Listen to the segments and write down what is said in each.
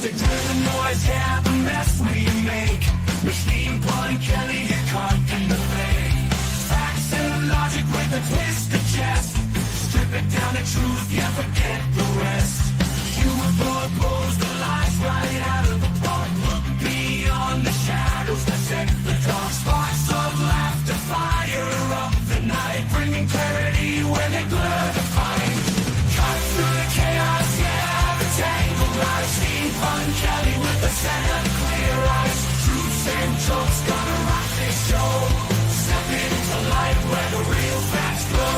Music to the noise, yeah, the mess we make. Machine Pun Kelly get caught in the fake. Facts and logic with a twist of chest. Strip it down to truth, yeah, forget the rest. Humor blows the lies right out of the park. Look beyond the shadows that set the dark. Sparks of laughter fire up the night, bringing clarity where they blur the fight. Cut through the chaos, yeah, the tangled lies. Steve Pun Kelly with a set of clear eyes. Truths and jokes gonna rock this show. Step into light where the real facts glow.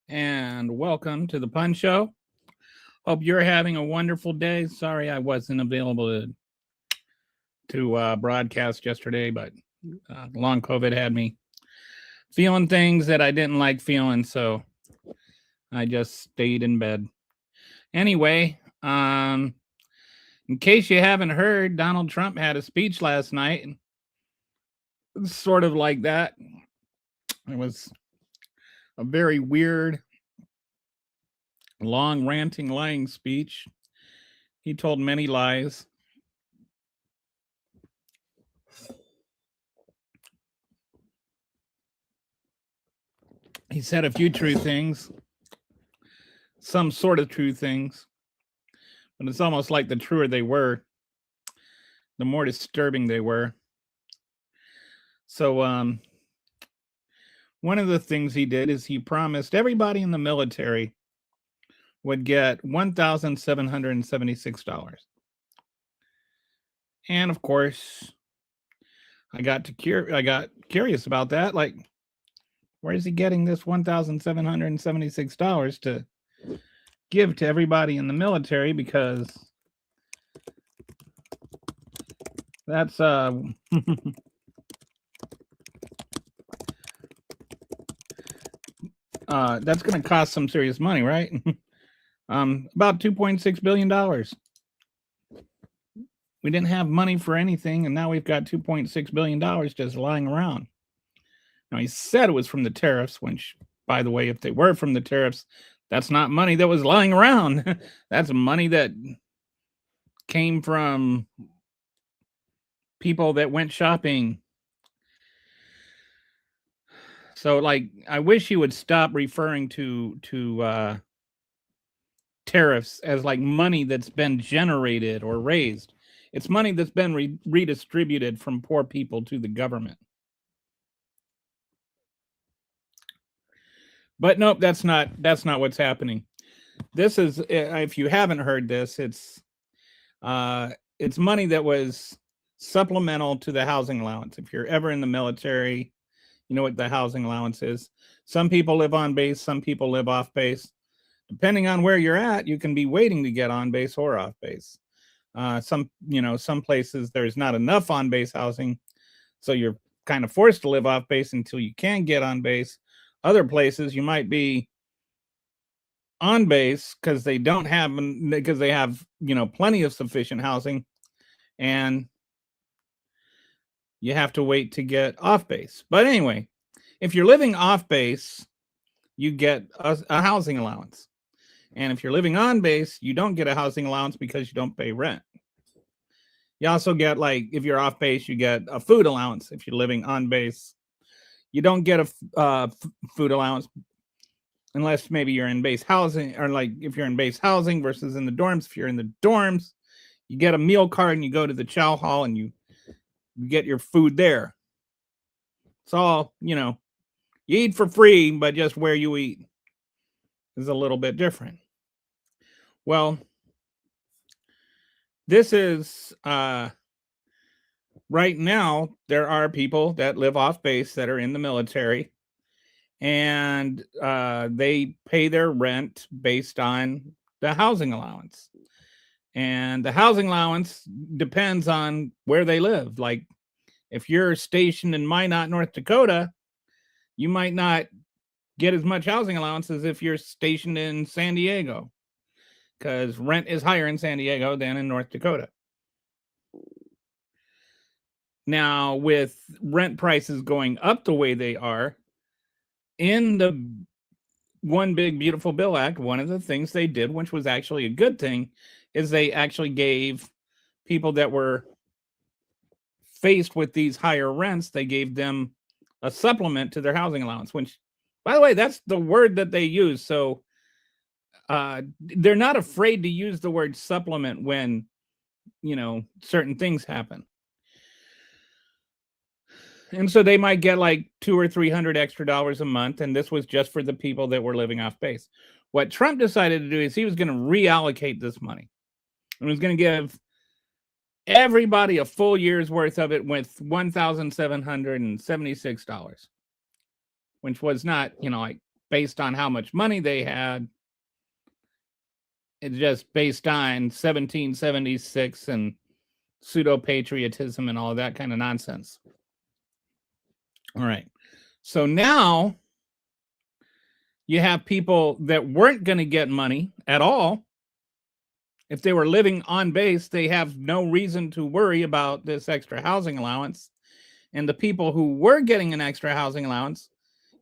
And welcome to the Pun Show. Hope you're having a wonderful day. Sorry I wasn't available to broadcast yesterday, but long COVID had me feeling things that I didn't like feeling, so I just stayed in bed. Anyway, in case you haven't heard, Donald Trump had a speech last night. Sort of like that. It was a very weird, long, ranting, lying speech. He told many lies. He said a few true things, some sort of true things, but it's almost like the truer they were, the more disturbing they were. So, one of the things he did is he promised everybody in the military would get $1,776. And of course, I got curious about that. Like, where is he getting this $1,776 to give to everybody in the military? Because that's that's going to cost some serious money, right? About $2.6 billion. We didn't have money for anything, and now we've got $2.6 billion just lying around. Now, he said it was from the tariffs, which, by the way, if they were from the tariffs, that's not money that was lying around. That's money that came from people that went shopping. So, like, I wish he would stop referring to tariffs as like money that's been generated or raised. It's money that's been redistributed from poor people to the government. But nope, that's not what's happening. This is, if you haven't heard this, it's money that was supplemental to the housing allowance. If you're ever in the military, you know what the housing allowance is. Some people live on base, some people live off base. Depending on where you're at, you can be waiting to get on base or off base. Some places there's not enough on base housing, so you're kind of forced to live off base until you can get on base. Other places you might be on base because they have plenty of sufficient housing, and you have to wait to get off base. But anyway, if you're living off base, you get a housing allowance. And if you're living on base, you don't get a housing allowance because you don't pay rent. You also get, like, if you're off base, you get a food allowance. If you're living on base, you don't get a food allowance unless maybe you're in base housing, or like if you're in base housing versus in the dorms. If you're in the dorms, you get a meal card and you go to the chow hall and you get your food there. It's all, you eat for free, but just where you eat is a little bit different. Well, this is right now, there are people that live off base that are in the military, and they pay their rent based on the housing allowance. And the housing allowance depends on where they live. Like, if you're stationed in Minot, North Dakota, you might not get as much housing allowance as if you're stationed in San Diego, because rent is higher in San Diego than in North Dakota. Now, with rent prices going up the way they are, in the One Big Beautiful Bill Act, one of the things they did, which was actually a good thing, is they actually gave people that were faced with these higher rents, they gave them a supplement to their housing allowance, which, by the way, that's the word that they use. So they're not afraid to use the word supplement when, certain things happen. And so they might get like $200 or $300 extra dollars a month. And this was just for the people that were living off base. What Trump decided to do is he was going to reallocate this money and was going to give everybody a full year's worth of it with $1,776, which was not, like based on how much money they had. It's just based on 1776 and pseudo patriotism and all of that kind of nonsense. All right. So now you have people that weren't going to get money at all. If they were living on base, they have no reason to worry about this extra housing allowance. And the people who were getting an extra housing allowance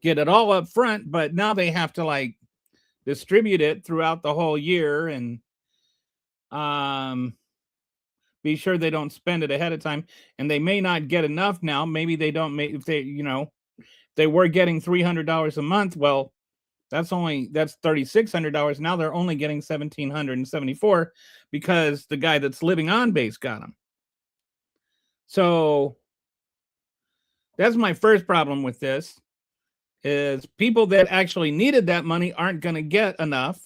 get it all up front, but now they have to distribute it throughout the whole year and be sure they don't spend it ahead of time. And they may not get enough now. Maybe they don't make, if they were getting $300 a month. Well, that's $3,600. Now they're only getting $1,774 because the guy that's living on base got them. So that's my first problem with this, is people that actually needed that money aren't going to get enough.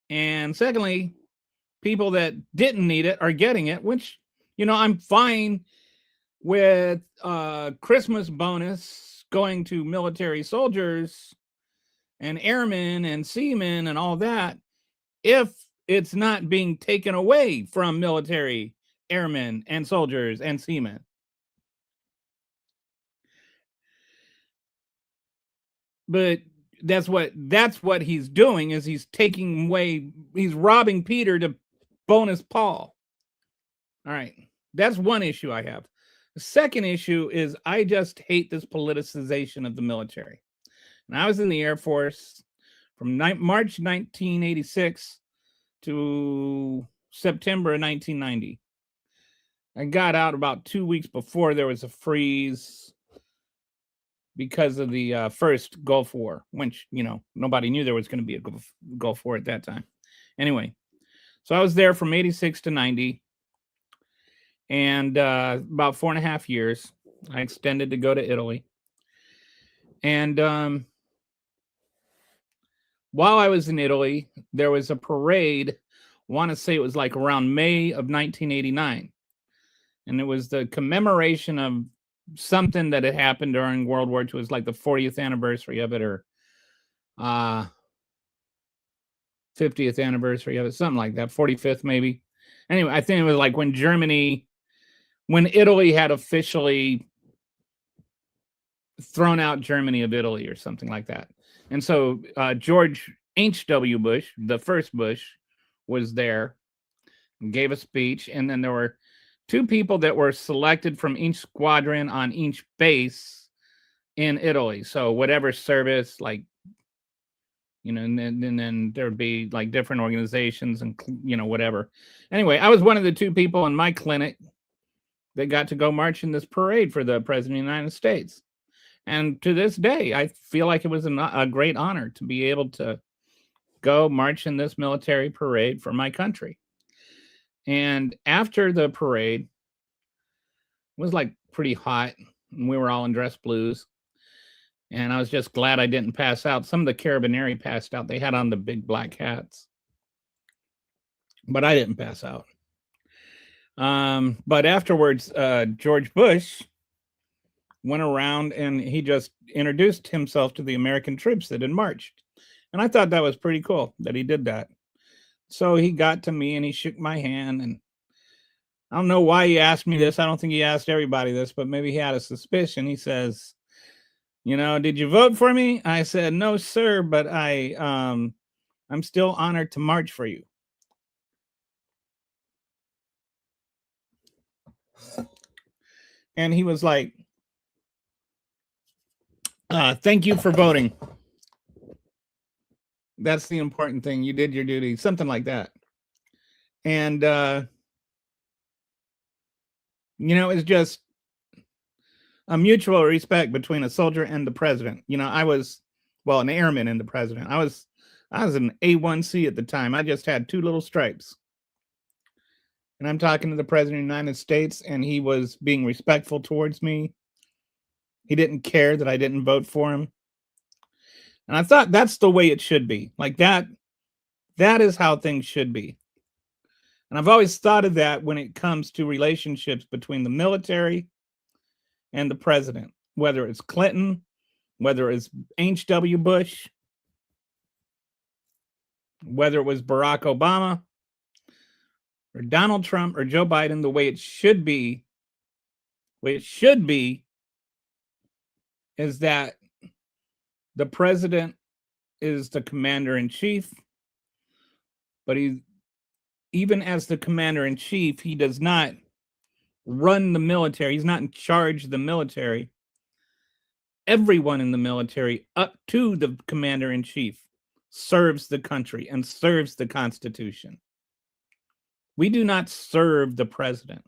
And secondly, people that didn't need it are getting it, which, I'm fine with Christmas bonus going to military soldiers and airmen and seamen and all that, if it's not being taken away from military airmen and soldiers and seamen. But that's what he's doing, is he's taking away, he's robbing Peter to bonus Paul. All right. That's one issue I have. The second issue is I just hate this politicization of the military. And I was in the Air Force from March 1986 to September of 1990. I got out about 2 weeks before there was a freeze because of the first Gulf War, which, nobody knew there was going to be a Gulf War at that time. Anyway, so I was there from 86 to 90. And about 4.5 years, I extended to go to Italy. And while I was in Italy, there was a parade. I want to say it was like around May of 1989. And it was the commemoration of something that had happened during World War II. It was like the 40th anniversary of it, or 50th anniversary of it, something like that, 45th maybe. Anyway, I think it was like when Italy had officially thrown out Germany of Italy or something like that. And so George H.W. Bush, the first Bush, was there and gave a speech. And then there were 2 people that were selected from each squadron on each base in Italy. So whatever service, and then there would be like different organizations and, whatever. Anyway, I was one of the 2 people in my clinic that got to go march in this parade for the President of the United States. And to this day, I feel like it was a great honor to be able to go march in this military parade for my country. And after the parade, it was like pretty hot, and we were all in dress blues. And I was just glad I didn't pass out. Some of the Carabinieri passed out. They had on the big black hats. But I didn't pass out. But afterwards, George Bush went around and he just introduced himself to the American troops that had marched. And I thought that was pretty cool that he did that. So he got to me and he shook my hand, and I don't know why he asked me this. I don't think he asked everybody this, but maybe he had a suspicion. He says, did you vote for me? I said, no, sir, but I'm still honored to march for you. And he was like, thank you for voting. That's the important thing. You did your duty, something like that. And, it's just a mutual respect between a soldier and the president. I was, an airman and the president. I was an A1C at the time. I just had 2 little stripes. And I'm talking to the president of the United States, and he was being respectful towards me. He didn't care that I didn't vote for him. And I thought that's the way it should be. Like that is how things should be. And I've always thought of that when it comes to relationships between the military and the president, whether it's Clinton, whether it's H.W. Bush, whether it was Barack Obama, or Donald Trump, or Joe Biden. The way it should be is that the president is the commander-in-chief, but even as the commander-in-chief, he does not run the military. He's not in charge of the military. Everyone in the military, up to the commander-in-chief, serves the country and serves the Constitution. We do not serve the president.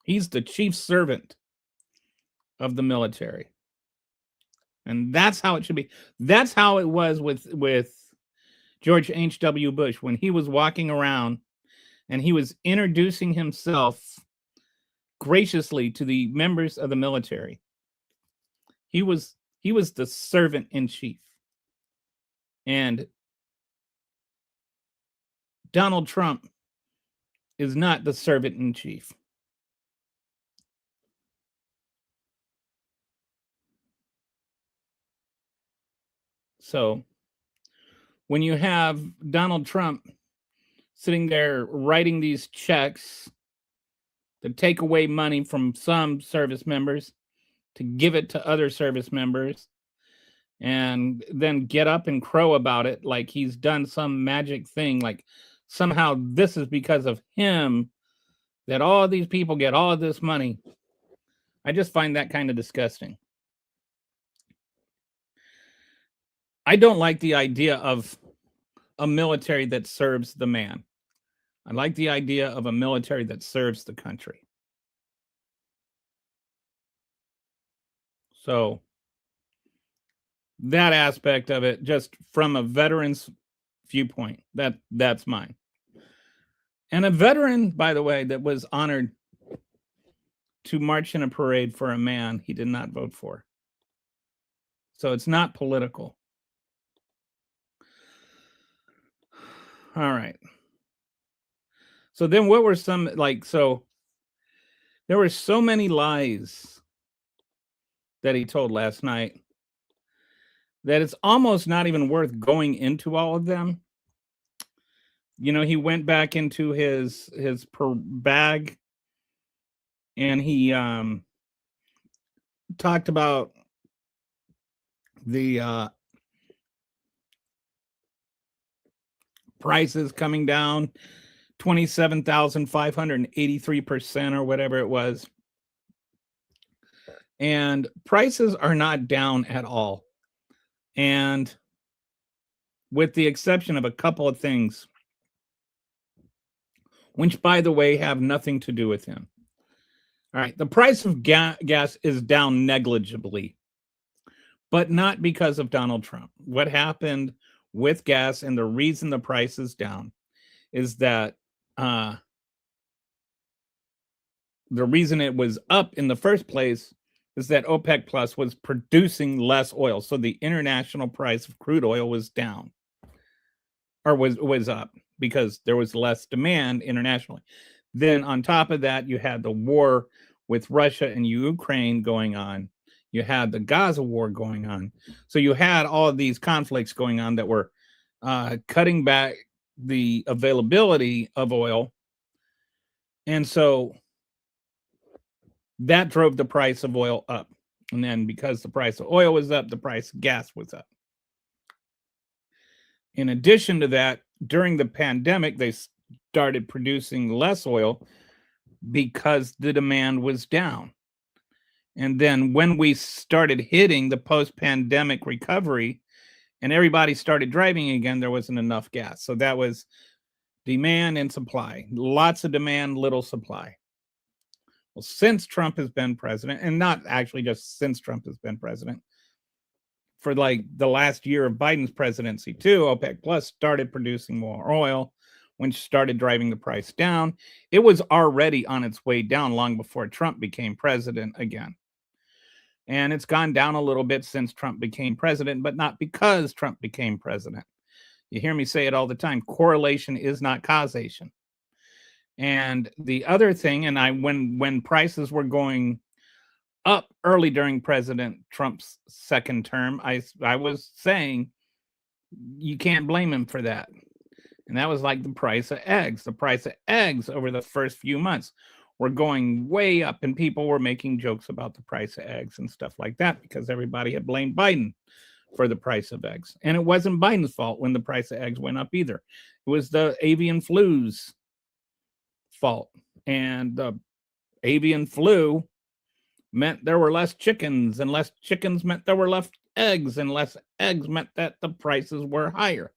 He's the chief servant of the military. And that's how it should be. That's how it was with George H.W. Bush when he was walking around and he was introducing himself graciously to the members of the military. He was the servant in chief. And Donald Trump is not the servant in chief. So when you have Donald Trump sitting there writing these checks to take away money from some service members to give it to other service members, and then get up and crow about it like he's done some magic thing, like somehow this is because of him that all these people get all of this money. I just find that kind of disgusting. I don't like the idea of a military that serves the man. I like the idea of a military that serves the country. So that aspect of it, just from a veteran's viewpoint, that's mine. And a veteran, by the way, that was honored to march in a parade for a man he did not vote for. So it's not political. All right. So then what were some, so there were so many lies that he told last night that it's almost not even worth going into all of them. He went back into his bag and he talked about the prices coming down 27,583% or whatever it was. And prices are not down at all. And with the exception of a couple of things, which, by the way, have nothing to do with him. All right, the price of gas is down negligibly, but not because of Donald Trump. What happened with gas and the reason the price is down is that the reason it was up in the first place is that OPEC Plus was producing less oil. So the international price of crude oil was down, or was up, because there was less demand internationally. Then on top of that, you had the war with Russia and Ukraine going on. You had the Gaza war going on. So you had all of these conflicts going on that were cutting back the availability of oil And so that drove the price of oil up. And then because the price of oil was up, the price of gas was up. In addition to that, during the pandemic, they started producing less oil because the demand was down. And then when we started hitting the post-pandemic recovery and everybody started driving again, there wasn't enough gas. So that was demand and supply. Lots of demand, little supply. Well, since Trump has been president, and not actually just since Trump has been president, for like the last year of Biden's presidency too, OPEC Plus started producing more oil, which started driving the price down. It was already on its way down long before Trump became president again. And it's gone down a little bit since Trump became president, but not because Trump became president. You hear me say it all the time. Correlation is not causation. And the other thing, and when prices were going up early during President Trump's second term, I was saying you can't blame him for that. And that was like the price of eggs. The price of eggs over the first few months were going way up, and people were making jokes about the price of eggs and stuff like that because everybody had blamed Biden for the price of eggs. And it wasn't Biden's fault when the price of eggs went up either. It was the avian flu's fault. And the avian flu meant there were less chickens, and less chickens meant there were less eggs, and less eggs meant that the prices were higher.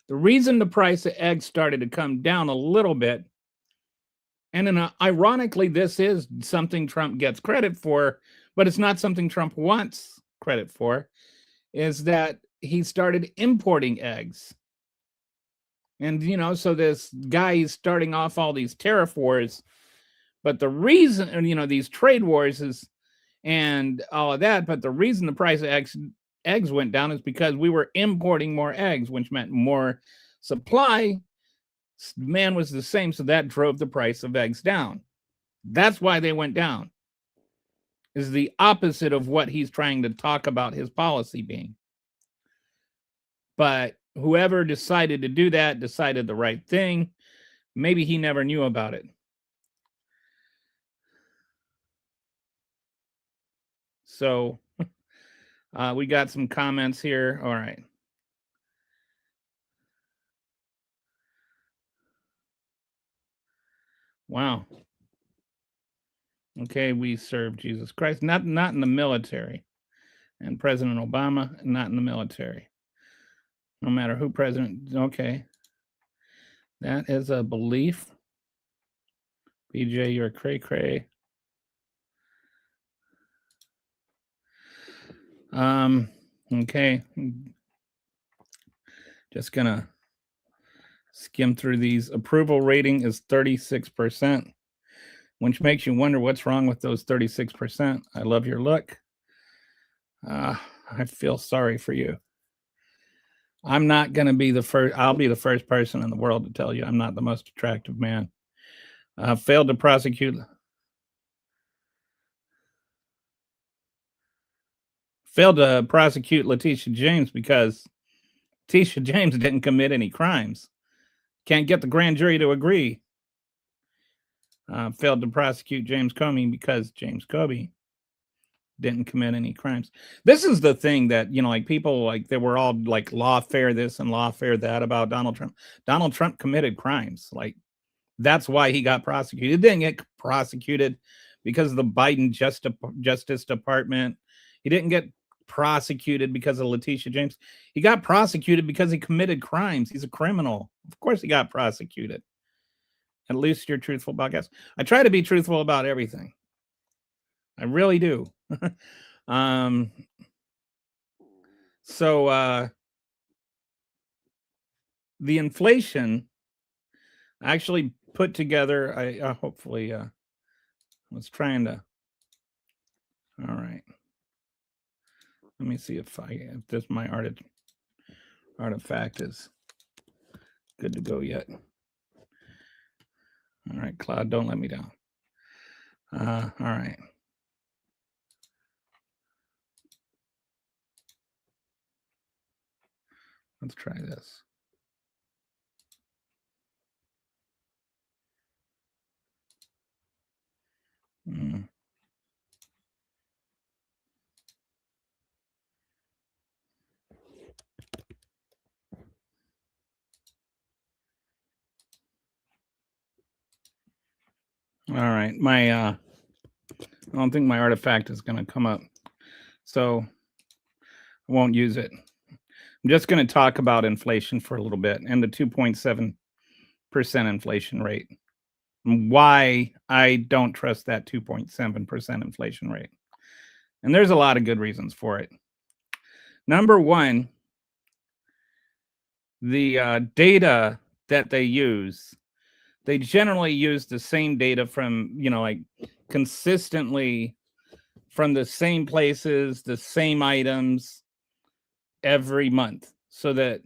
The reason the price of eggs started to come down a little bit, and ironically, this is something Trump gets credit for, but it's not something Trump wants credit for, is that he started importing eggs. And, so this guy is starting off all these tariff wars, but the reason, these trade wars is, and all of that, but the reason the price of eggs went down is because we were importing more eggs, which meant more supply. Demand was the same, so that drove the price of eggs down. That's why they went down. Is the opposite of what he's trying to talk about his policy being. But whoever decided to do that decided the right thing. Maybe he never knew about it. So we got some comments here. All right. Wow. Okay, we serve Jesus Christ. Not in the military. And President Obama, not in the military. No matter who president. Okay. That is a belief. BJ, you're cray cray. Okay. Just gonna skim through these. Approval rating is 36%, which makes you wonder what's wrong with those 36%. I love your look. I feel sorry for you. I'm not going to be the first. I'll be the first person in the world to tell you I'm not the most attractive man. Failed to prosecute Letitia James because Letitia James didn't commit any crimes. Can't get the grand jury to agree. Failed to prosecute James Comey because James Comey didn't commit any crimes. This is the thing that, like people like they were all like lawfare this and lawfare that about Donald Trump. Donald Trump committed crimes. Like that's why he got prosecuted. He didn't get prosecuted because of the Biden Justice Department. He didn't get prosecuted because of Letitia James. He got prosecuted because he committed crimes. He's a criminal. Of course he got prosecuted. At least you're truthful about guys. I try to be truthful about everything. I really do. So the inflation actually put together, I hopefully was trying to, all right. Let me see if this my artifact is good to go yet. All right, Cloud, don't let me down. All right. Let's try this. Mm. All right, I don't think my artifact is going to come up, so I won't use it. I'm just going to talk about inflation for a little bit and the 2.7% inflation rate. And why I don't trust that 2.7% inflation rate. And there's a lot of good reasons for it. Number one, the data that they use, they generally use the same data from, like consistently from the same places, the same items every month, so that,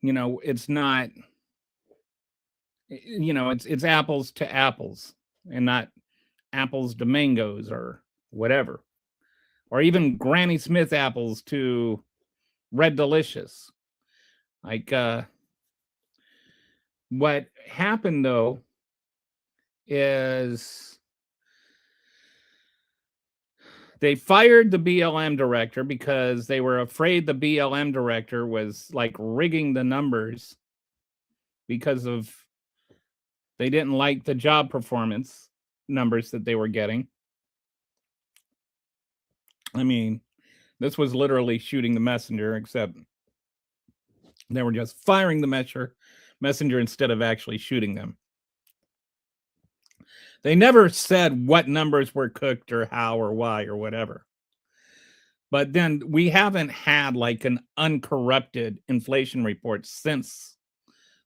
it's not, it's apples to apples and not apples to mangoes or whatever, or even Granny Smith apples to Red Delicious. Like, what happened though is they fired the BLM director because they were afraid the BLM director was like rigging the numbers because of they didn't like the job performance numbers that they were getting. I mean, this was literally shooting the messenger, except they were just firing the messenger instead of actually shooting them. They never said what numbers were cooked or how or why or whatever. But then we haven't had like an uncorrupted inflation report since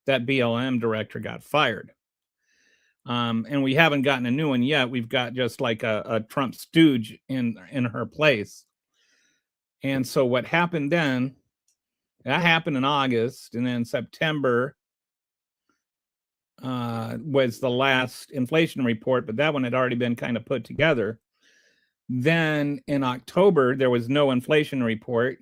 that BLM director got fired. And we haven't gotten a new one yet. We've got just like a Trump stooge in her place. And so what happened then, that happened in August, and then September was the last inflation report, but that one had already been kind of put together. Then in October, there was no inflation report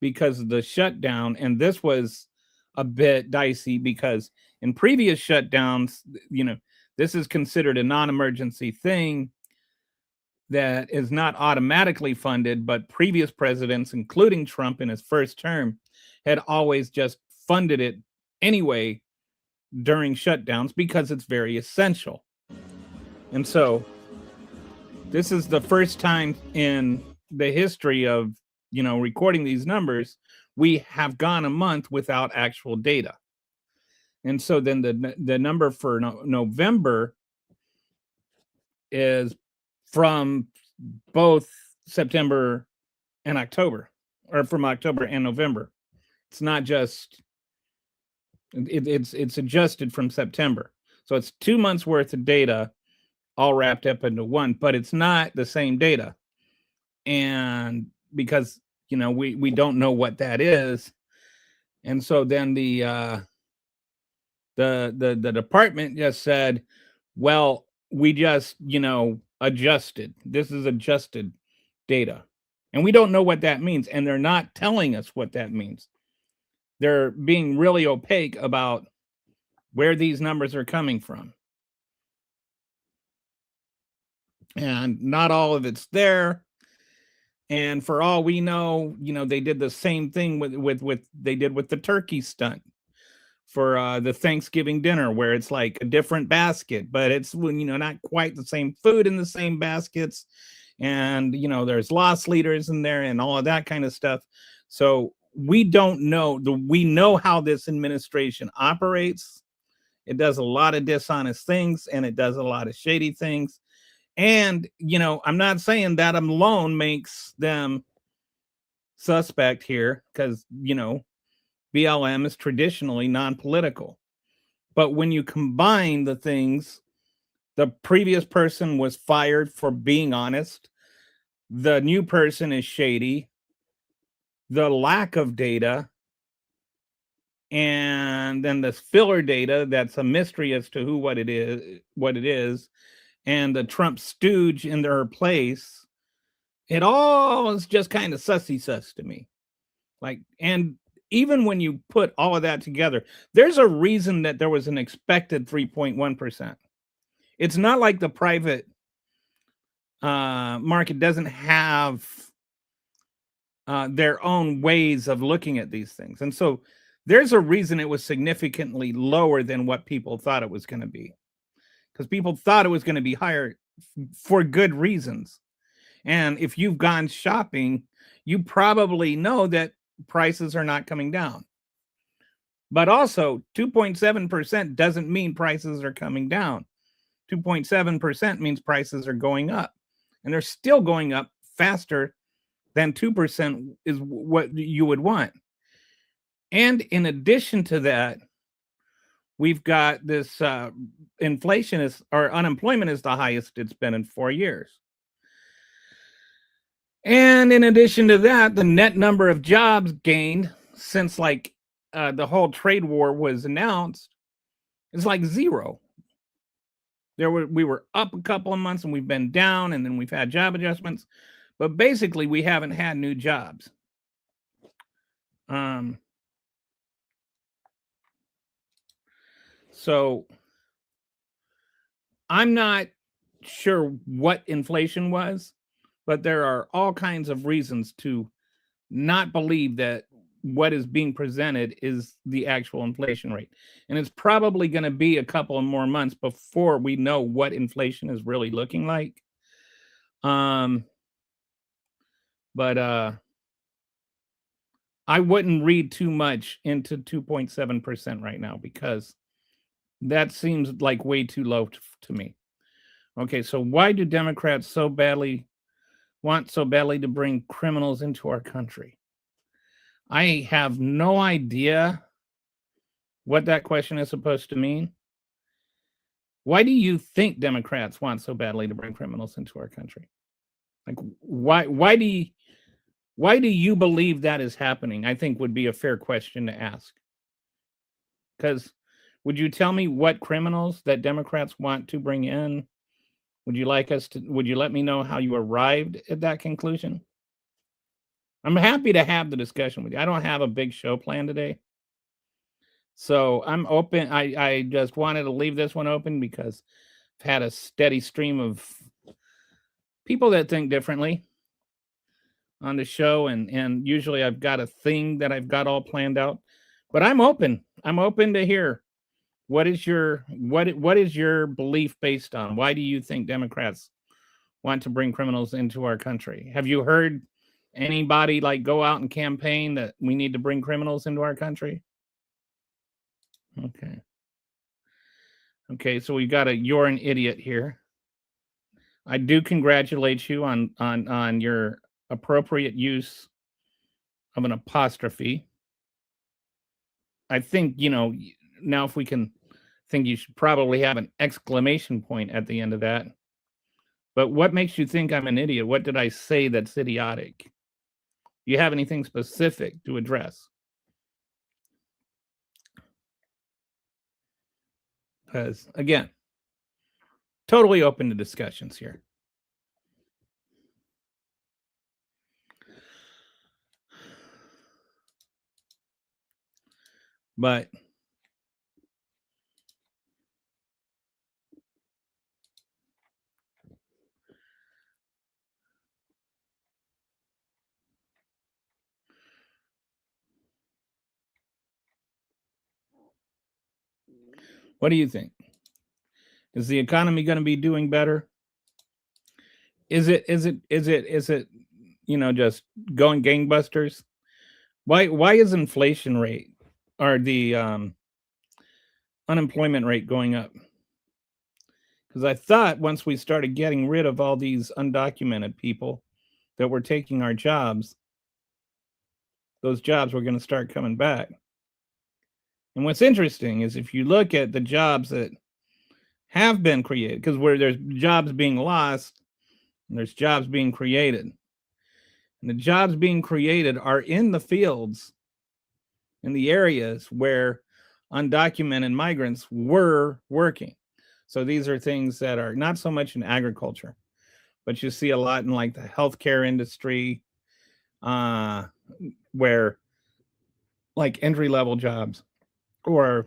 because of the shutdown. And this was a bit dicey because in previous shutdowns, this is considered a non-emergency thing that is not automatically funded, but previous presidents, including Trump in his first term, had always just funded it anyway during shutdowns because it's very essential. And so this is the first time in the history of, recording these numbers, we have gone a month without actual data. And so then the number for November is from both September and October, or from October and November. It's not just, it's adjusted from September. So it's 2 months worth of data all wrapped up into one, but it's not the same data. And because, we don't know what that is. And so then the department just said, well, we just, adjusted. This is adjusted data. And we don't know what that means. And they're not telling us what that means. They're being really opaque about where these numbers are coming from. And not all of it's there. And for all we know, they did the same thing with they did with the turkey stunt for the Thanksgiving dinner, where it's like a different basket, but it's not quite the same food in the same baskets, and there's loss leaders in there and all of that kind of stuff. So we don't know. We know how this administration operates. It does a lot of dishonest things, and it does a lot of shady things. And, I'm not saying that alone makes them suspect here, because, BLM is traditionally non-political. But when you combine the things, the previous person was fired for being honest. The new person is shady. The lack of data. And then this filler data that's a mystery as to what it is. And the Trump stooge in their place, it all is just kind of sussy sus to me. Like, and even when you put all of that together, there's a reason that there was an expected 3.1%. It's not like the private market doesn't have their own ways of looking at these things. And so there's a reason it was significantly lower than what people thought it was going to be, because people thought it was going to be higher for good reasons. And if you've gone shopping, you probably know that prices are not coming down. But also, 2.7% doesn't mean prices are coming down. 2.7% means prices are going up. And they're still going up faster than 2% is what you would want. And in addition to that, we've got this inflation is, or unemployment is the highest it's been in 4 years. And in addition to that, the net number of jobs gained since like the whole trade war was announced is like zero. We were up a couple of months and we've been down, and then we've had job adjustments, but basically we haven't had new jobs. So I'm not sure what inflation was, but there are all kinds of reasons to not believe that what is being presented is the actual inflation rate. And it's probably going to be a couple of more months before we know what inflation is really looking like. But I wouldn't read too much into 2.7% right now, because that seems like way too low to me. Okay, so why do Democrats want so badly to bring criminals into our country? I have no idea what that question is supposed to mean. Why do you think Democrats want so badly to bring criminals into our country? Like, why do you believe that is happening? I think would be a fair question to ask. Because would you tell me what criminals that Democrats want to bring in? Would you let me know how you arrived at that conclusion? I'm happy to have the discussion with you. I don't have a big show plan today, so I'm open. I just wanted to leave this one open because I've had a steady stream of people that think differently on the show, and usually I've got a thing that I've got all planned out. But I'm open. I'm open to hear what is your belief based on? Why do you think Democrats want to bring criminals into our country? Have you heard anybody like go out and campaign that we need to bring criminals into our country? Okay, so we got you're an idiot here. I do congratulate you on your appropriate use of an apostrophe. I think, now if we can think, you should probably have an exclamation point at the end of that. But what makes you think I'm an idiot? What did I say that's idiotic? Do you have anything specific to address? Because, again, totally open to discussions here. But what do you think? Is the economy going to be doing better? Is it just going gangbusters? Why is inflation rate or the unemployment rate going up? Because I thought once we started getting rid of all these undocumented people that were taking our jobs, those jobs were going to start coming back. And what's interesting is if you look at the jobs that have been created, because where there's jobs being lost and there's jobs being created, and the jobs being created are in the fields, in the areas where undocumented migrants were working. So these are things that are not so much in agriculture, but you see a lot in like the healthcare industry, where like entry-level jobs, or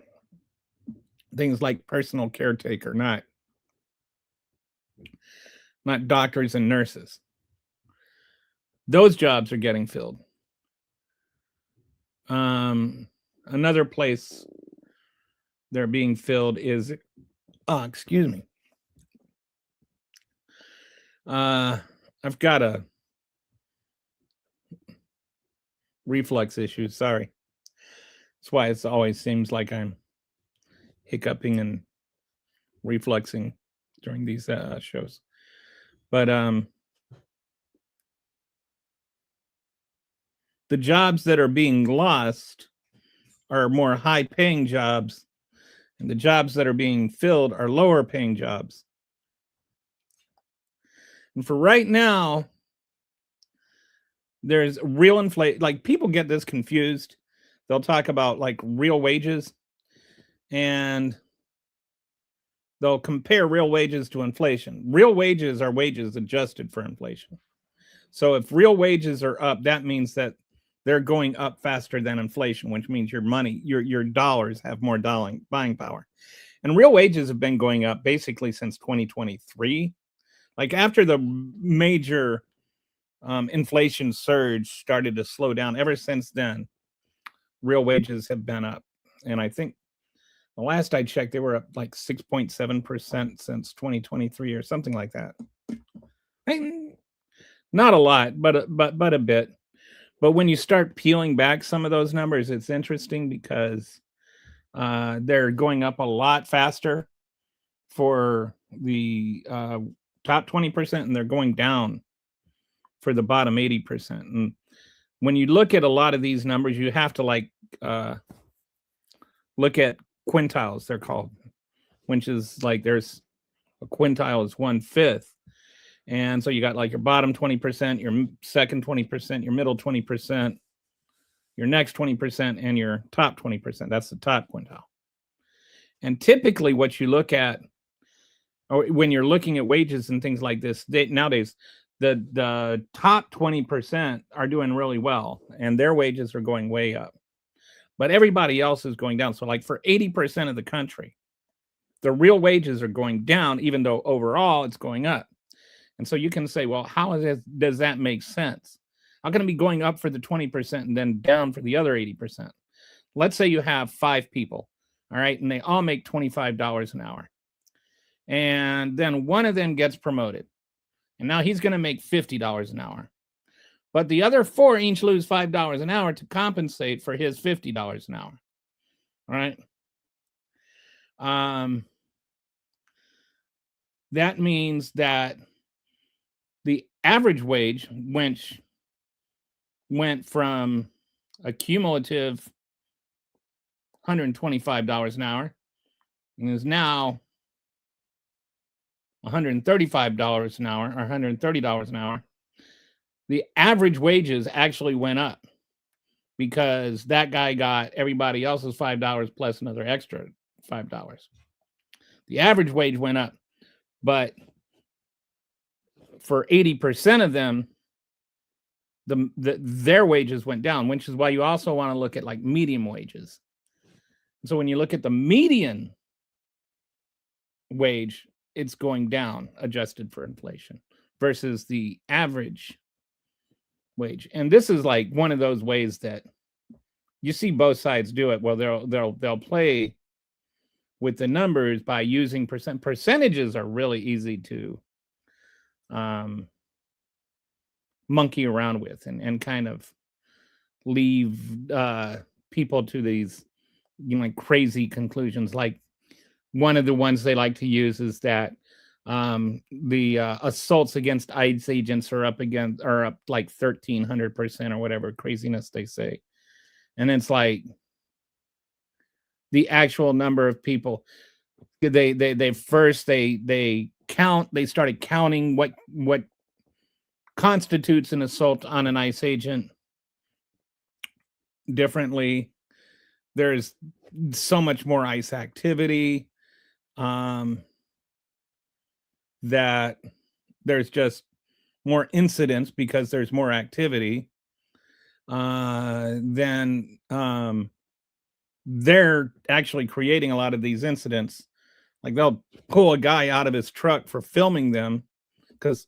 things like personal caretaker, not not doctors and nurses. Those jobs are getting filled. Another place they're being filled is, excuse me. I've got a reflux issue. Sorry. That's why it always seems like I'm hiccuping and refluxing during these shows. But the jobs that are being lost are more high paying jobs, and the jobs that are being filled are lower paying jobs. And for right now, there's real inflation. Like, people get this confused. They'll talk about like real wages, and they'll compare real wages to inflation. Real wages are wages adjusted for inflation. So if real wages are up, that means that they're going up faster than inflation, which means your money, your dollars have more buying power. And real wages have been going up basically since 2023. Like, after the major inflation surge started to slow down, ever since then, real wages have been up. And I think the last I checked, they were up like 6.7% since 2023 or something like that. Not a lot, but a bit. But when you start peeling back some of those numbers, it's interesting because they're going up a lot faster for the top 20%, and they're going down for the bottom 80%. And when you look at a lot of these numbers, you have to like look at quintiles, they're called, which is like, there's a quintile is 1/5. And so you got like your bottom 20%, your second 20%, your middle 20%, your next 20%, and your top 20%. That's the top quintile. And typically what you look at, or when you're looking at wages and things like this, nowadays, the top 20% are doing really well, and their wages are going way up. But everybody else is going down. So like for 80% of the country, the real wages are going down, even though overall it's going up. And so you can say, well, how does that make sense? How can it be going up for the 20% and then down for the other 80%? Let's say you have 5 people, all right, and they all make $25 an hour. And then one of them gets promoted, and now he's going to make $50 an hour. But the other 4 each lose $5 an hour to compensate for his $50 an hour. All right. That means that the average wage went from a cumulative $125 an hour and is now $135 an hour, or $130 an hour. The average wages actually went up because that guy got everybody else's $5 plus another extra $5. The average wage went up, but for 80% of them, their wages went down, which is why you also want to look at like median wages. So when you look at the median wage, it's going down, adjusted for inflation, versus the average wage. And this is like one of those ways that you see both sides do it. Well, they'll play with the numbers by using percentages. Are really easy to monkey around with and kind of leave people to these, like, crazy conclusions. Like, one of the ones they like to use is that the assaults against ICE agents are up like 1,300% or whatever craziness they say. And it's like the actual number of people, they started counting what constitutes an assault on an ICE agent differently. There's so much more ICE activity that there's just more incidents because there's more activity. Then they're actually creating a lot of these incidents. Like they'll pull a guy out of his truck for filming them because,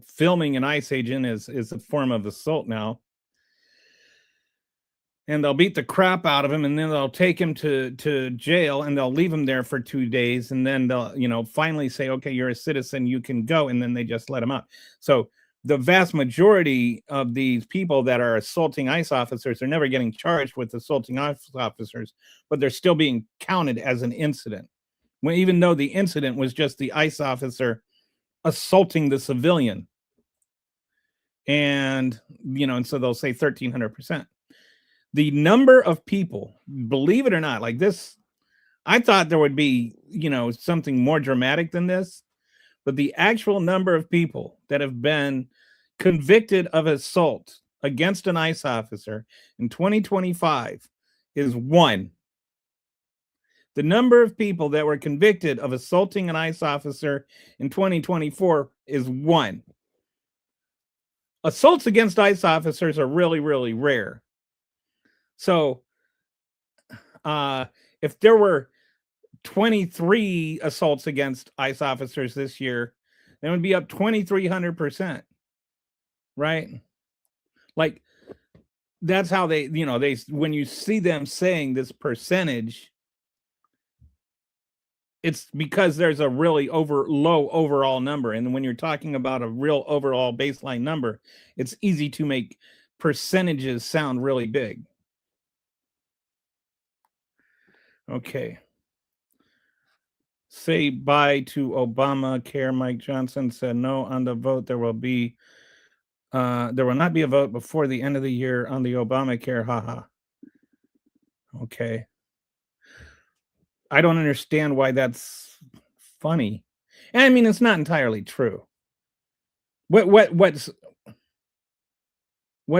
filming an ICE agent is a form of assault now. And they'll beat the crap out of him, and then they'll take him to jail, and they'll leave him there for 2 days, and then they'll, finally say, okay, you're a citizen, you can go, and then they just let him out. So the vast majority of these people that are assaulting ICE officers are never getting charged with assaulting ICE officers, but they're still being counted as an incident. Even though the incident was just the ICE officer assaulting the civilian. And, and so they'll say 1,300%. The number of people, believe it or not, like this, I thought there would be, something more dramatic than this, but the actual number of people that have been convicted of assault against an ICE officer in 2025 is 1. The number of people that were convicted of assaulting an ICE officer in 2024 is 1. Assaults against ICE officers are really, really rare. So if there were 23 assaults against ICE officers this year, that would be up 2,300%. Right? Like that's how they, when you see them saying this percentage, it's because there's a really low overall number. And when you're talking about a real overall baseline number, it's easy to make percentages sound really big. Okay. Say bye to Obamacare. Mike Johnson said no on the vote. There will not be a vote before the end of the year on the Obamacare. Haha. Okay. I don't understand why that's funny. And I mean, it's not entirely true. What's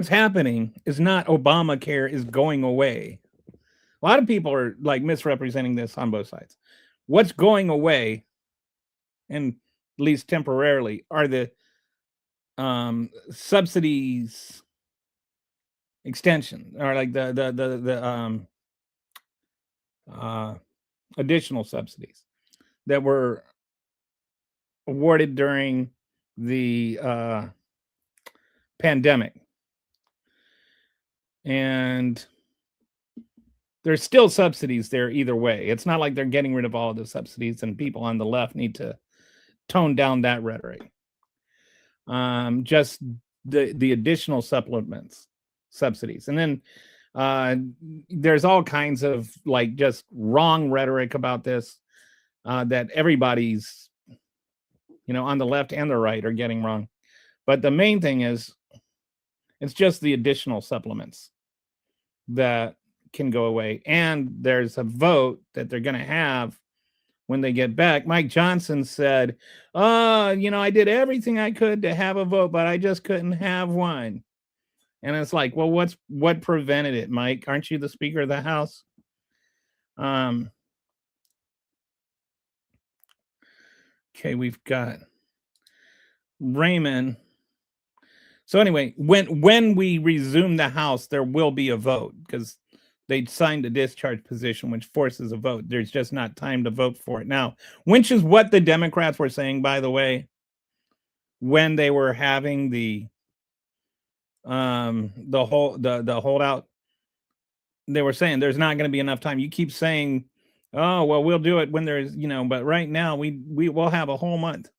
happening is not Obamacare is going away. A lot of people are like misrepresenting this on both sides. What's going away, and at least temporarily, are the subsidies extension, or like the additional subsidies that were awarded during the pandemic. And there's still subsidies there either way. It's not like they're getting rid of all of the subsidies, and people on the left need to tone down that rhetoric. Just the additional subsidies. And then there's all kinds of like just wrong rhetoric about this that everybody's, on the left and the right are getting wrong. But the main thing is it's just the additional supplements that can go away. And there's a vote that they're going to have when they get back. Mike Johnson said, I did everything I could to have a vote, but I just couldn't have one. And it's like, well, what prevented it, Mike? Aren't you the Speaker of the House? Okay, we've got Raymond. So anyway, when we resume the House, there will be a vote because they signed a discharge position, which forces a vote. There's just not time to vote for it now, which is what the Democrats were saying, by the way, when they were having the holdout. They were saying there's not going to be enough time. You keep saying, oh, well, we'll do it when there's, but right now we will have a whole month.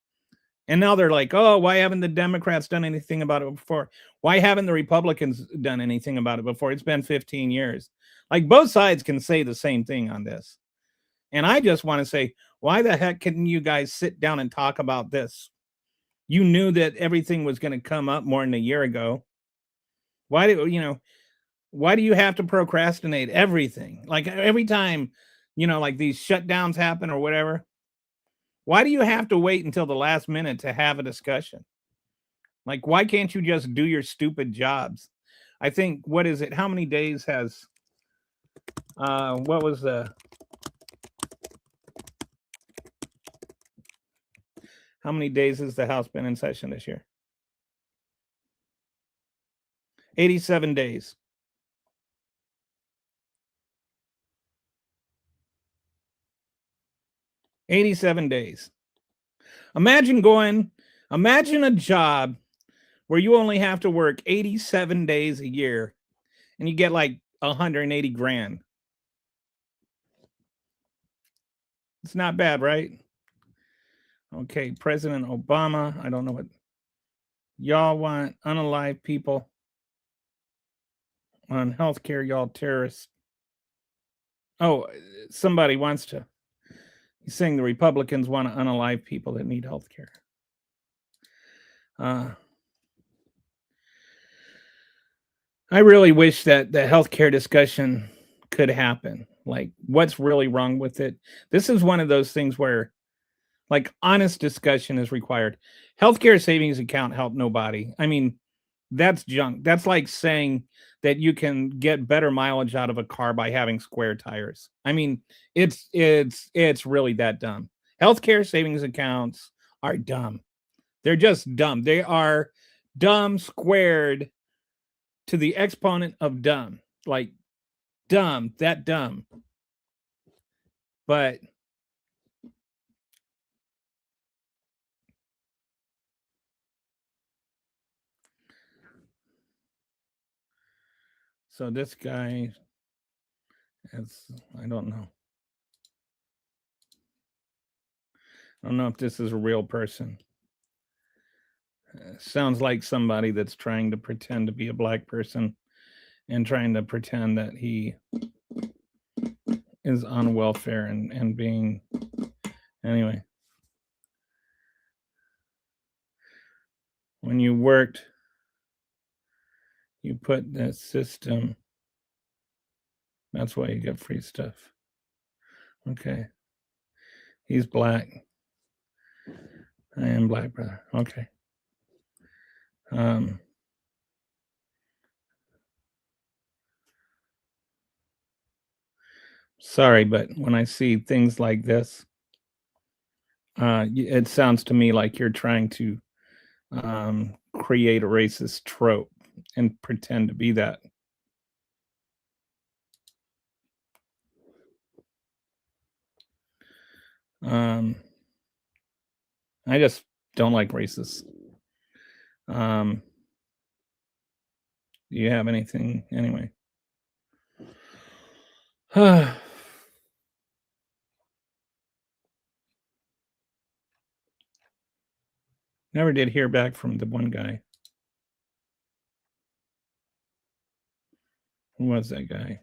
And now they're like, oh, why haven't the Democrats done anything about it before? Why haven't the Republicans done anything about it before? It's been 15 years. Like both sides can say the same thing on this. And I just want to say, why the heck couldn't you guys sit down and talk about this? You knew that everything was going to come up more than a year ago. Why do you have to procrastinate everything? Like every time, like these shutdowns happen or whatever. Why do you have to wait until the last minute to have a discussion? Like, why can't you just do your stupid jobs? I think, what is it? How many days has, how many days has the House been in session this year? 87 days. 87 days. Imagine a job where you only have to work 87 days a year and you get like 180 grand. It's not bad, right? Okay, President Obama. I don't know what y'all want. Unalive people on healthcare, y'all terrorists. Oh, somebody wants to. He's saying the Republicans want to unalive people that need healthcare. I really wish that the healthcare discussion could happen. Like, what's really wrong with it? This is one of those things where, like, honest discussion is required. Healthcare savings account help nobody. I mean, that's junk. That's like saying that you can get better mileage out of a car by having square tires. I mean, it's really that dumb. Healthcare savings accounts are dumb. They're just dumb. They are dumb squared to the exponent of dumb. Like dumb, that dumb. But so this guy I don't know. I don't know if this is a real person. Sounds like somebody that's trying to pretend to be a black person and trying to pretend that he is on welfare and being anyway. When you worked, you put that system. That's why you get free stuff. Okay. He's black. I am black, brother. Okay. Sorry, but when I see things like this, it sounds to me like you're trying to create a racist trope and pretend to be that. I just don't like racists. Do you have anything anyway? Never did hear back from the one guy. Who was that guy?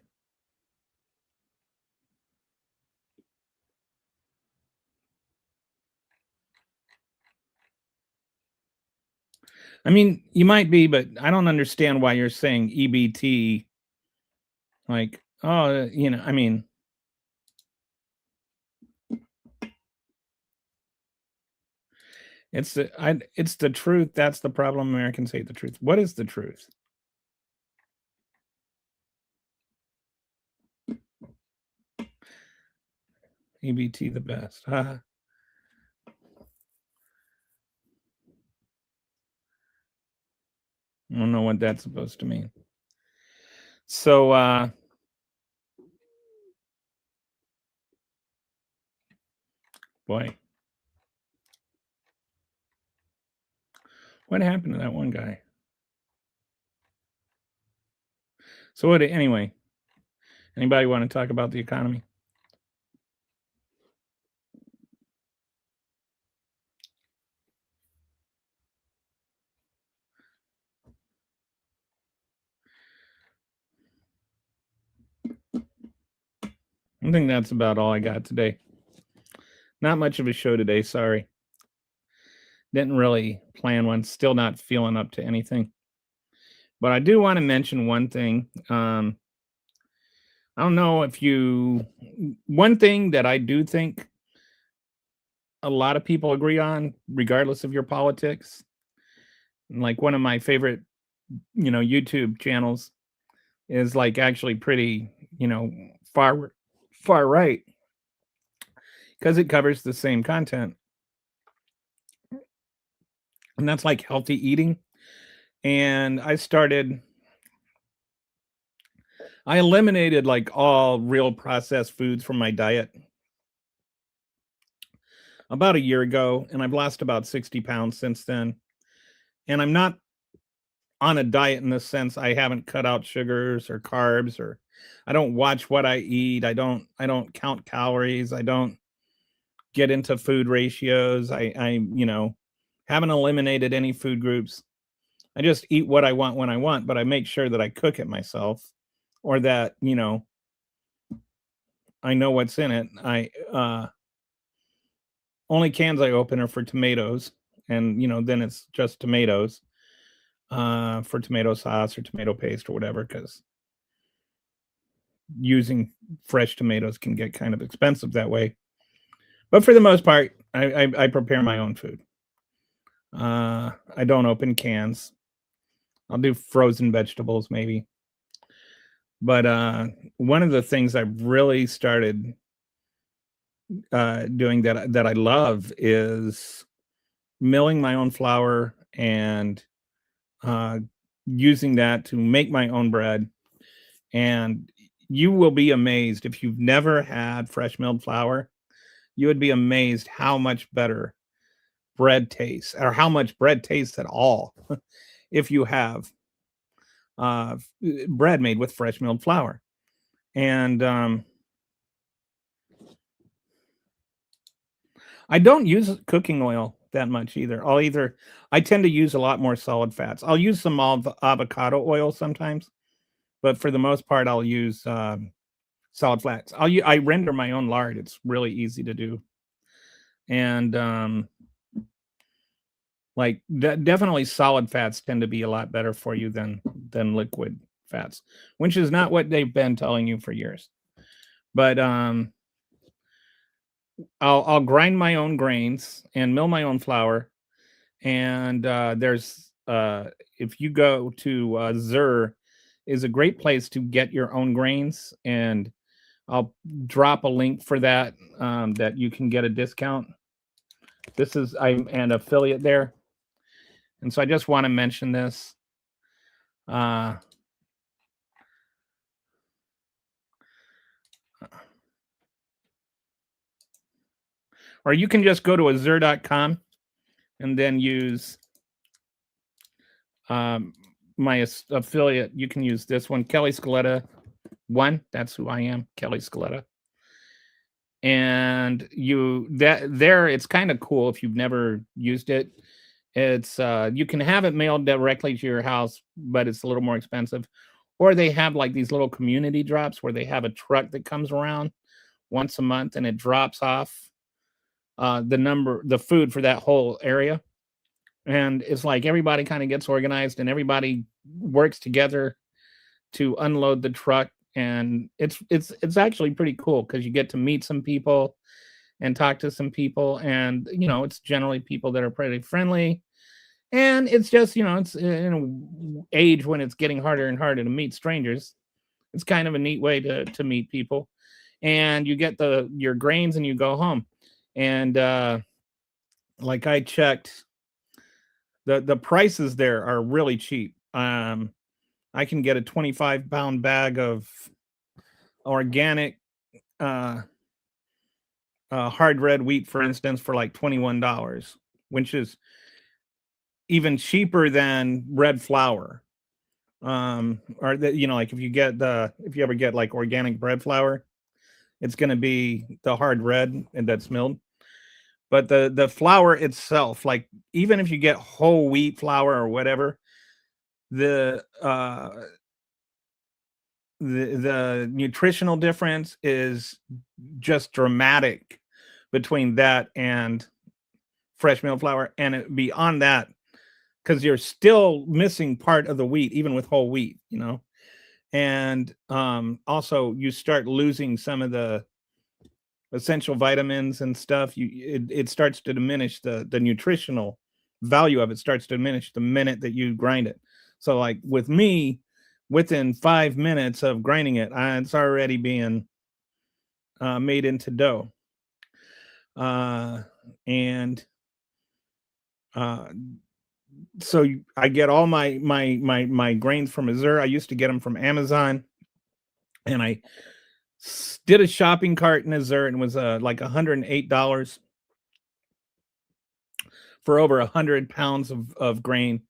I mean, you might be, but I don't understand why you're saying EBT. Like, oh, you know, I mean, it's the truth. That's the problem. Americans hate the truth. What is the truth? EBT the best. I don't know what that's supposed to mean. So boy. What happened to that one guy? So what anyway? Anybody want to talk about the economy? I think that's about all I got today. Not much of a show today, sorry. Didn't really plan one, still not feeling up to anything. But I do want to mention one thing. I don't know if one thing that I do think a lot of people agree on, regardless of your politics, like one of my favorite, YouTube channels is like actually pretty, far right, because it covers the same content. And that's like healthy eating. And I eliminated like all real processed foods from my diet. about a year ago, and I've lost about 60 pounds since then. And I'm not on a diet in the sense I haven't cut out sugars or carbs, or I don't watch what I eat. I don't count calories. I don't get into food ratios. I haven't eliminated any food groups. I just eat what I want when I want, but I make sure that I cook it myself, or that, I know what's in it. I only cans I open are for tomatoes, and then it's just tomatoes for tomato sauce or tomato paste or whatever, because using fresh tomatoes can get kind of expensive that way. But for the most part, I prepare my own food. I don't open cans. I'll do frozen vegetables maybe. But one of the things I've really started doing that I love is milling my own flour and uh, using that to make my own bread. And you will be amazed if you've never had fresh milled flour. You would be amazed how much better bread tastes, or how much bread tastes at all, if you have bread made with fresh milled flour. And I don't use cooking oil that much either. I tend to use a lot more solid fats. I'll use some avocado oil sometimes, but for the most part, I'll use solid fats. I render my own lard. It's really easy to do, and definitely solid fats tend to be a lot better for you than liquid fats, which is not what they've been telling you for years. But I'll grind my own grains and mill my own flour. And there's if you go to Zur, is a great place to get your own grains, and I'll drop a link for that, that you can get a discount. I'm an affiliate there, and so I just want to mention this. Or you can just go to azur.com and then use my affiliate. You can use this one, Kelly Scaletta 1. That's who I am, Kelly Scaletta. And it's kind of cool if you've never used it. It's you can have it mailed directly to your house, but it's a little more expensive. Or they have like these little community drops where they have a truck that comes around once a month and it drops off the food for that whole area. And it's like everybody kind of gets organized and everybody works together to unload the truck. And it's actually pretty cool because you get to meet some people and talk to some people, and it's generally people that are pretty friendly. And it's just it's in an age when it's getting harder and harder to meet strangers. It's kind of a neat way to meet people, and you get your grains and you go home. And like I checked, the prices there are really cheap. I can get a 25-pound bag of organic hard red wheat, for instance, for like $21, which is even cheaper than red flour. Or like if you ever get like organic bread flour, it's going to be the hard red and that's milled. But the flour itself, like even if you get whole wheat flour or whatever, the nutritional difference is just dramatic between that and fresh milled flour. And beyond that, because you're still missing part of the wheat, even with whole wheat, and also you start losing some of the essential vitamins and stuff. It starts to diminish the nutritional value of it starts to diminish the minute that you grind it. So like with me, within 5 minutes of grinding it, it's already being made into dough. And so I get all my grains from Azur. I used to get them from Amazon, and I did a shopping cart in Azur, and it was like $108. for over 100 pounds of grain.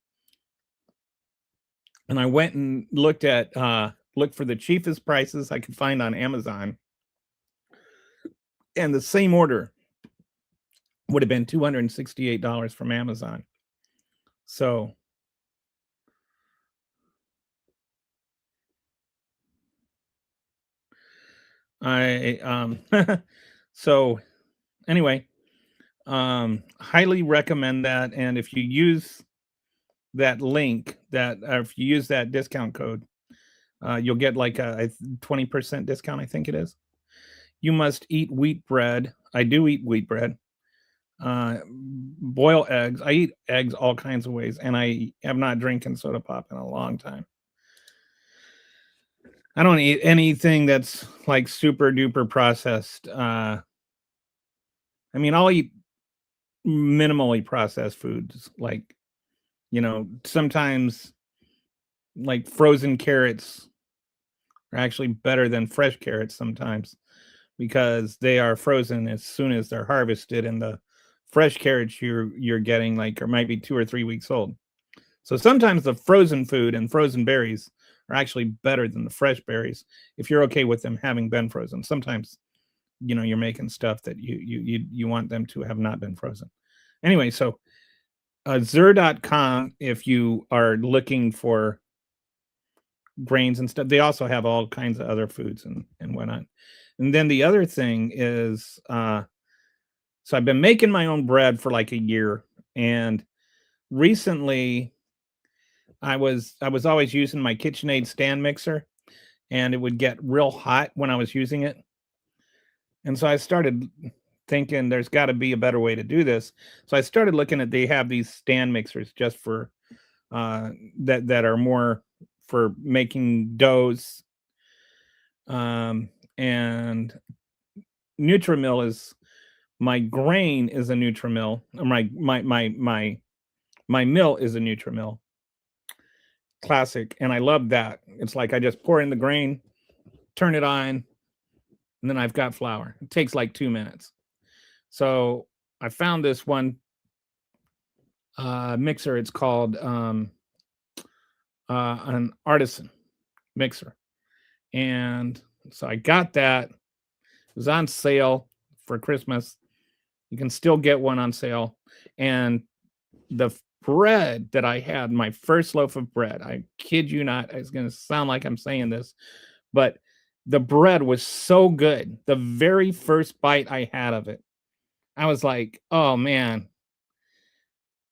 And I went and looked for the cheapest prices I could find on Amazon. And the same order would have been $268 from Amazon. So so anyway, highly recommend that. And if you use that link, or if you use that discount code, you'll get like a 20% discount, I think it is. You must eat wheat bread. I do eat wheat bread. Boil eggs. I eat eggs all kinds of ways, and I have not drinking soda pop in a long time. I don't eat anything that's like super duper processed. I mean, I'll eat minimally processed foods, like, sometimes like frozen carrots are actually better than fresh carrots sometimes, because they are frozen as soon as they're harvested, and the fresh carrots you're getting like are might be 2 or 3 weeks old. So sometimes the frozen food and frozen berries are actually better than the fresh berries if you're okay with them having been frozen. Sometimes, you're making stuff that you want them to have not been frozen. Anyway, so Zur.com, if you are looking for grains and stuff. They also have all kinds of other foods and whatnot. And then the other thing is, so I've been making my own bread for like a year, and recently I was always using my KitchenAid stand mixer, and it would get real hot when I was using it. And so I started thinking there's got to be a better way to do this. So I started looking at, they have these stand mixers just for that are more for making doughs. And Nutrimil is, my grain is a Nutrimil. My mill is a Nutrimil Classic, and I love that. It's like I just pour in the grain, turn it on, and then I've got flour. It takes like 2 minutes. So I found this one mixer. It's called an Artisan mixer, and so I got that. It was on sale for Christmas. You can still get one on sale. And the bread that I had, my first loaf of bread, I kid you not, it's going to sound like I'm saying this, but the bread was so good. The very first bite I had of it, I was like, oh man,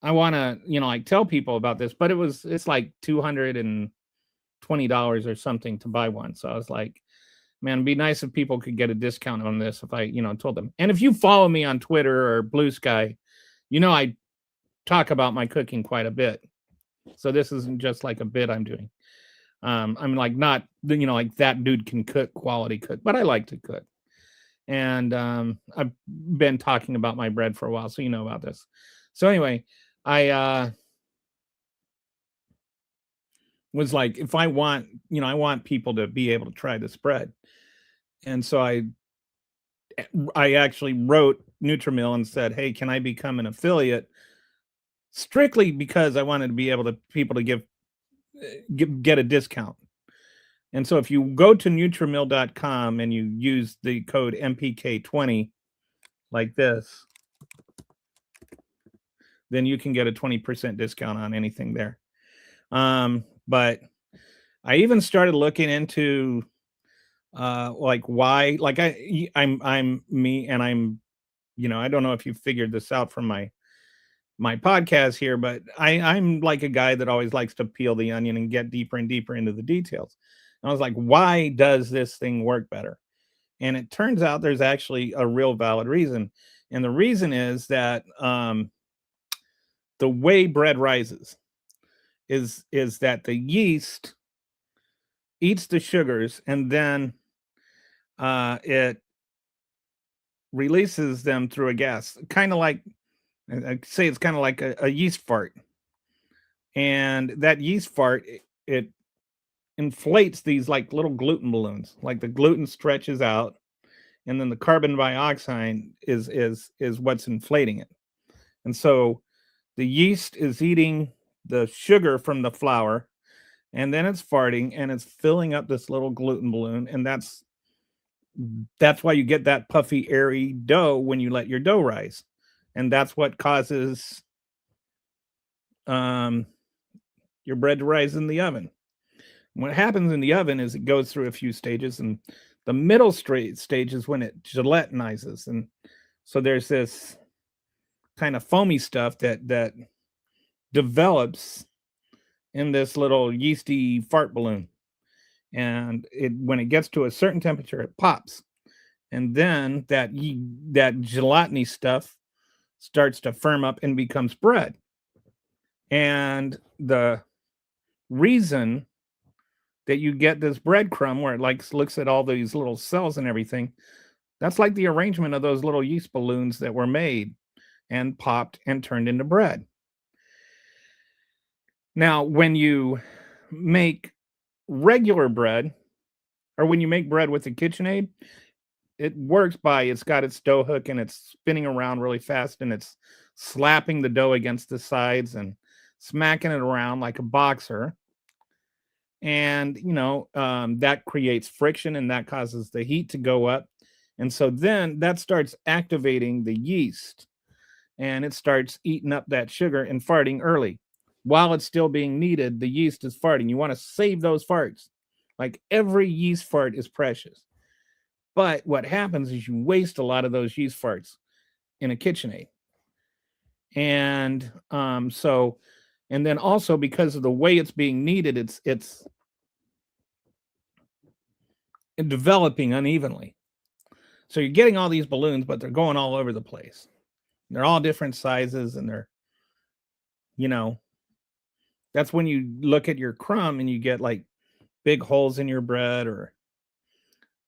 I want to, like tell people about this, but it's like $220 or something to buy one. So I was like, man, it'd be nice if people could get a discount on this if I, told them. And if you follow me on Twitter or Blue Sky, I talk about my cooking quite a bit. So this isn't just like a bit I'm doing. I'm like not, like that dude can cook, quality cook, but I like to cook. And I've been talking about my bread for a while, so you know about this. So anyway, I was like, if I want, I want people to be able to try this bread. And so I actually wrote Nutrimil and said, hey, can I become an affiliate? Strictly because I wanted to be able to people to get a discount. And so if you go to Nutrimil.com and you use the code MPK20 like this, then you can get a 20% discount on anything there. But I even started looking into like why, like I'm me, and I'm, I don't know if you figured this out from my podcast here, but I'm like a guy that always likes to peel the onion and get deeper and deeper into the details. And I was like, why does this thing work better? And it turns out there's actually a real valid reason. And the reason is that the way bread rises is that the yeast eats the sugars, and then it releases them through a gas, kind of like, I say it's kind of like a yeast fart. And that yeast fart, it inflates these like little gluten balloons. Like the gluten stretches out, and then the carbon dioxide is what's inflating it. And so the yeast is eating the sugar from the flour, and then it's farting and it's filling up this little gluten balloon, and that's why you get that puffy, airy dough when you let your dough rise, and that's what causes um, your bread to rise in the oven. What happens in the oven is it goes through a few stages, and the middle straight stage is when it gelatinizes, and so there's this kind of foamy stuff that develops in this little yeasty fart balloon, and when it gets to a certain temperature, it pops, and then that gelatiny stuff starts to firm up and becomes bread. And the reason that you get this breadcrumb where it like looks at all these little cells and everything, that's like the arrangement of those little yeast balloons that were made and popped and turned into bread. Now, when you make regular bread, or when you make bread with the KitchenAid, it works by it's got its dough hook and it's spinning around really fast and it's slapping the dough against the sides and smacking it around like a boxer. And that creates friction and that causes the heat to go up, and so then that starts activating the yeast, and it starts eating up that sugar and farting early while it's still being kneaded. The yeast is farting. You want to save those farts. Like, every yeast fart is precious, but what happens is you waste a lot of those yeast farts in a KitchenAid. And and then also, because of the way it's being kneaded, it's developing unevenly. So you're getting all these balloons, but they're going all over the place. They're all different sizes, and they're, that's when you look at your crumb and you get like big holes in your bread, or,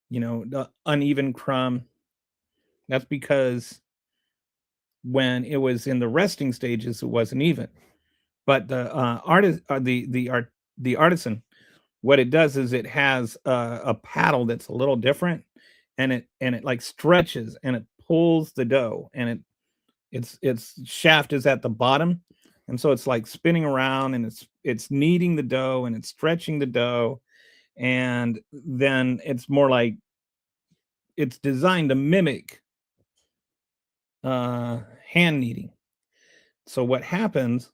the uneven crumb. That's because when it was in the resting stages, it wasn't even. But the artisan, what it does is it has a paddle that's a little different, and it like stretches and it pulls the dough, and its shaft is at the bottom, and so it's like spinning around, and it's kneading the dough and it's stretching the dough, and then it's more like it's designed to mimic hand kneading. So what happens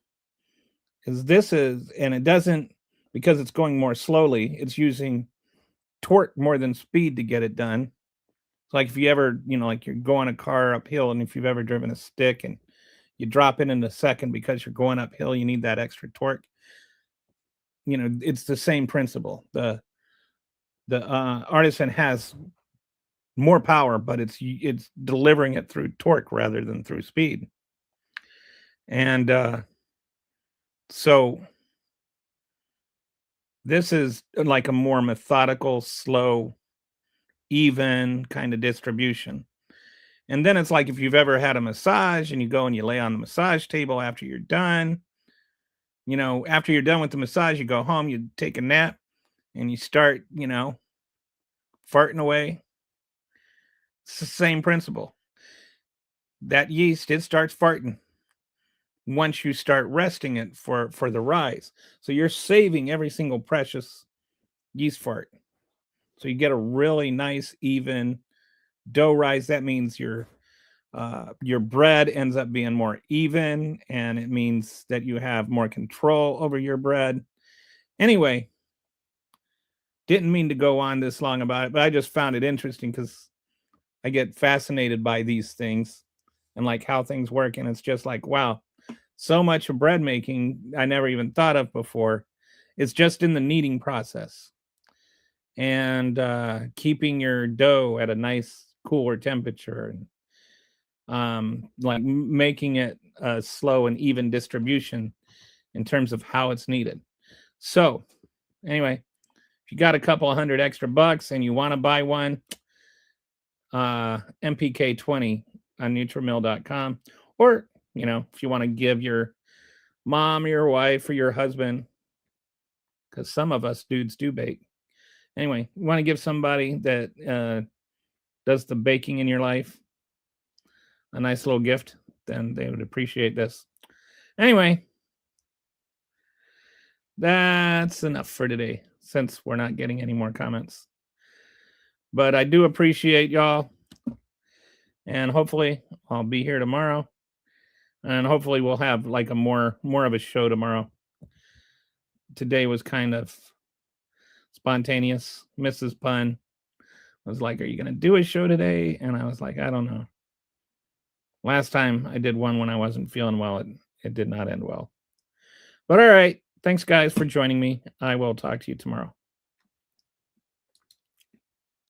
is and it doesn't, because it's going more slowly, it's using torque more than speed to get it done. It's like if you ever, like you're going a car uphill, and if you've ever driven a stick and you drop it in a second because you're going uphill, you need that extra torque. It's the same principle. The artisan has more power, but it's delivering it through torque rather than through speed. And so this is like a more methodical, slow, even kind of distribution. And then it's like if you've ever had a massage and you go and you lay on the massage table after you're done, after you're done with the massage, you go home, you take a nap, and you start, farting away. It's the same principle. That yeast, it starts farting once you start resting it for the rise. So you're saving every single precious yeast fart. So you get a really nice, even dough rise. That means your bread ends up being more even, and it means that you have more control over your bread. Anyway, didn't mean to go on this long about it, but I just found it interesting because I get fascinated by these things and like how things work. And it's just like, wow, so much of bread making I never even thought of before. It's just in the kneading process and keeping your dough at a nice cooler temperature, and like making it a slow and even distribution in terms of how it's kneaded. So anyway, if you got a couple of $100 extra and you want to buy one, MPK20 on NutriMill.com, or if you want to give your mom, your wife, or your husband, because some of us dudes do bake. Anyway, you want to give somebody that does the baking in your life a nice little gift, then they would appreciate this. Anyway, that's enough for today since we're not getting any more comments. But I do appreciate y'all. And hopefully I'll be here tomorrow. And hopefully we'll have like a more of a show tomorrow. Today was kind of spontaneous. Mrs. Pun was like, "Are you going to do a show today?" And I was like, "I don't know." Last time I did one when I wasn't feeling well, it did not end well. But all right. Thanks, guys, for joining me. I will talk to you tomorrow.